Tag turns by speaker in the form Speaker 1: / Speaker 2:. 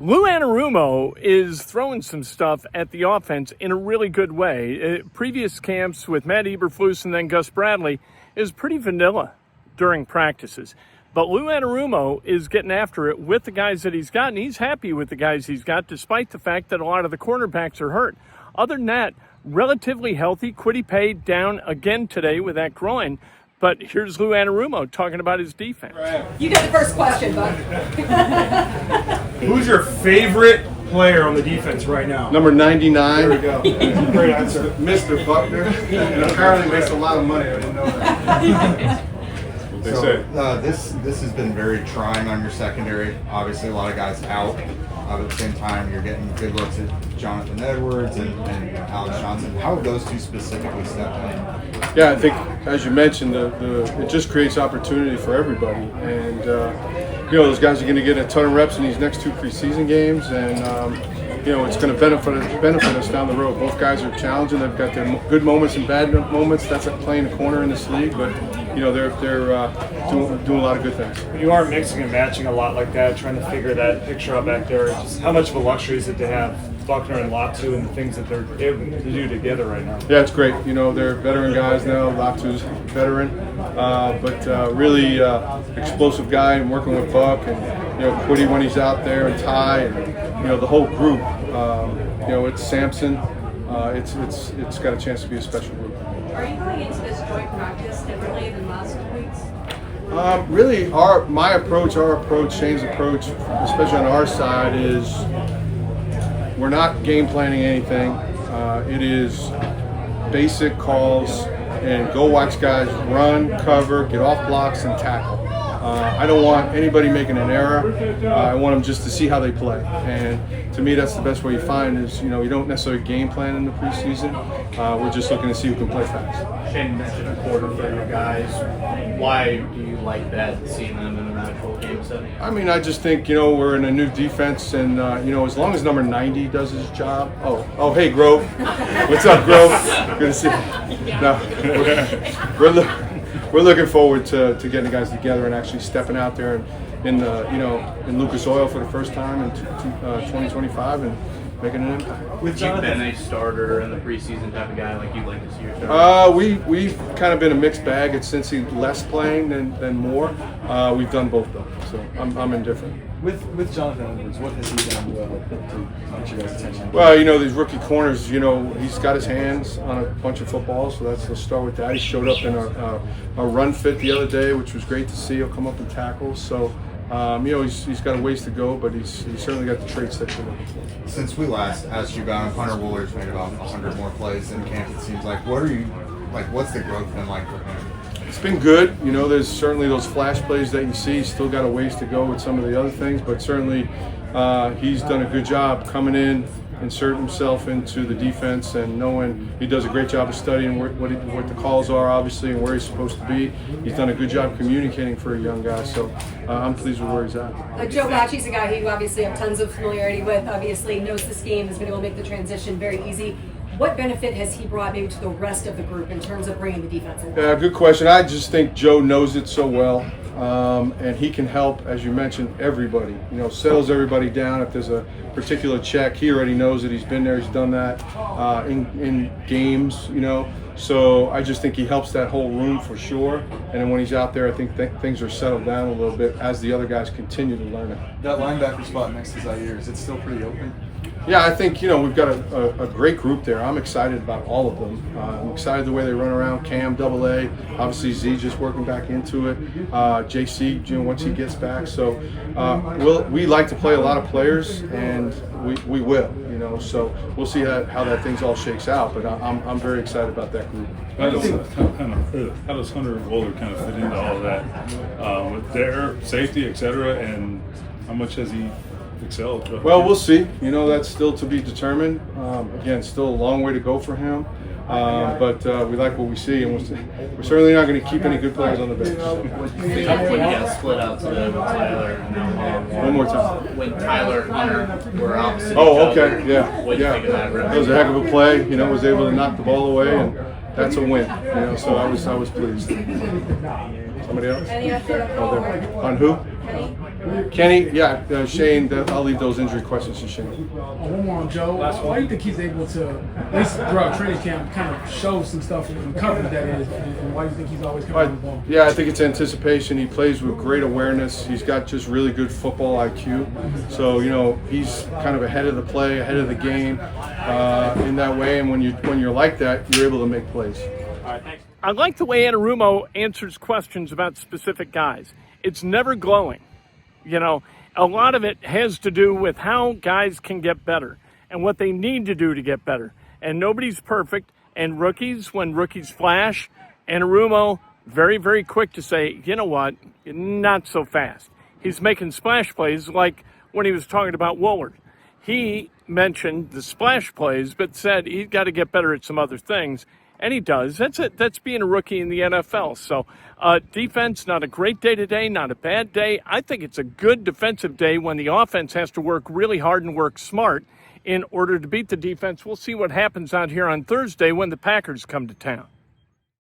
Speaker 1: Lou Anarumo is throwing some stuff at the offense in a really good way. Previous camps with Matt Eberflus and then Gus Bradley is pretty vanilla during practices. But Lou Anarumo is getting after it with the guys that he's got, and he's happy with the guys he's got, despite the fact that a lot of the cornerbacks are hurt. Other than that, relatively healthy. Kwity Paye down again today with that groin. But here's Lou Anarumo talking about his defense.
Speaker 2: You got the first question, bud.
Speaker 3: Who's your favorite player on the defense right now?
Speaker 4: Number 99.
Speaker 3: There we go. Great answer.
Speaker 4: Mr. Buckner. And apparently makes a lot of money. I didn't know that.
Speaker 5: This has been very trying on your secondary. Obviously, a lot of guys out. At the same time, you're getting good looks at Jonathan Edwards and Alex Johnson. How have those two specifically stepped up?
Speaker 4: Yeah, I think, as you mentioned, it just creates opportunity for everybody. And, those guys are going to get a ton of reps in these next two preseason games. And, it's going to benefit us down the road. Both guys are challenging. They've got their good moments and bad moments. That's like playing a corner in this league. But, they're doing a lot of good things.
Speaker 3: You are mixing and matching a lot like that, trying to figure that picture out back there. Just how much of a luxury is it to have Buckner and Latu and the things that they're able to do together right now?
Speaker 4: Yeah, it's great. They're veteran guys now. Latu's veteran, but really explosive guy and working with Buck and Kwity when he's out there and Ty and the whole group. It's Samson. It's got a chance to be a special group.
Speaker 2: Are you going into this joint practice differently than last weeks?
Speaker 4: Really, our approach, Shane's approach, especially on our side, is we're not game planning anything. It is basic calls and go watch guys run, cover, get off blocks, and tackle. I don't want anybody making an error. I want them just to see how they play. And to me, that's the best way you find is, you don't necessarily game plan in the preseason. We're just looking to see who can play fast.
Speaker 6: Shane mentioned a quarter for your guys. Why do you like that, seeing them in an actual game setting?
Speaker 4: I just think, we're in a new defense, and, as long as number 90 does his job. Oh, hey, Grove. What's up, Grove? Good to see you. No, we're looking forward to getting the guys together and actually stepping out there in Lucas Oil for the first time in 2025 and making an impact.
Speaker 6: You've been a starter and the preseason type of guy, like you'd like to see yourself?
Speaker 4: We've kind of been a mixed bag. It's since he's less playing than more. We've done both though, so I'm indifferent.
Speaker 7: With Jonathan Edwards, what has he done to get your guys' attention?
Speaker 4: Well, these rookie corners, he's got his hands on a bunch of footballs, so let's start with that. He showed up in our run fit the other day, which was great to see. He'll come up and tackle. So, he's got a ways to go, but he's certainly got the traits that you're looking for.
Speaker 5: Since we last asked you about him, Hunter Wooler's made about 100 more plays in camp, it seems like. What's the growth been like for him?
Speaker 4: It's been good. There's certainly those flash plays that you see. He's still got a ways to go with some of the other things, but certainly he's done a good job coming in, inserting himself into the defense, and knowing he does a great job of studying what the calls are, obviously, and where he's supposed to be. He's done a good job communicating for a young guy, so I'm pleased with where he's at.
Speaker 2: Joe Bacci's a guy who you obviously have tons of familiarity with, obviously knows the scheme, has been able to make the transition very easy. What benefit has he brought maybe to the rest of the group in terms of bringing the defense in?
Speaker 4: Yeah, good question. I just think Joe knows it so well, and he can help, as you mentioned, everybody. Settles everybody down. If there's a particular check, he already knows it. He's been there. He's done that in games. So I just think he helps that whole room for sure. And then when he's out there, I think things are settled down a little bit as the other guys continue to learn it.
Speaker 7: That linebacker spot next to Zaire, is it still pretty open?
Speaker 4: Yeah, I think, we've got a great group there. I'm excited about all of them. I'm excited the way they run around. Cam, AA, obviously Z just working back into it. JC, once he gets back. So we like to play a lot of players, and we will, So we'll see how that thing's all shakes out. But I'm very excited about that group.
Speaker 8: How does Hunter Wooler kind of fit into all of that with their safety, et cetera, and how much has he excelled?
Speaker 4: Well, we'll see. That's still to be determined. Again, still a long way to go for him. But we like what we see, and we're certainly not going to keep any good players on the bench.
Speaker 6: When you got split out today with Tyler and
Speaker 4: One more time.
Speaker 6: when Tyler and Hunter were opposite
Speaker 4: Oh,
Speaker 6: each
Speaker 4: okay,
Speaker 6: other,
Speaker 4: yeah.
Speaker 6: what do you think of that?
Speaker 4: That was a heck of a play. Was able to knock the ball away, and that's a win. So I was pleased. Somebody else?
Speaker 2: Any update
Speaker 4: Oh, there. On who?
Speaker 2: Kenny?
Speaker 4: Kenny, Shane, I'll leave those injury questions to Shane.
Speaker 9: One more on Joe. Why do you think he's able to, at least throughout training camp, kind of show some stuff in coverage that is, and why do you think he's always coming on the ball?
Speaker 4: Yeah, I think it's anticipation. He plays with great awareness. He's got just really good football IQ. So, he's kind of ahead of the play, ahead of the game in that way. And when you're like that, you're able to make plays.
Speaker 1: All right, thanks. I like the way Anarumo answers questions about specific guys. It's never glowing. A lot of it has to do with how guys can get better and what they need to do to get better. And nobody's perfect. And when rookies flash, Anarumo, very, very quick to say, you know what, not so fast. He's making splash plays like when he was talking about Woolard. He mentioned the splash plays, but said he's got to get better at some other things. And he does. That's it. That's being a rookie in the NFL. So defense, not a great day today, not a bad day. I think it's a good defensive day when the offense has to work really hard and work smart in order to beat the defense. We'll see what happens out here on Thursday when the Packers come to town.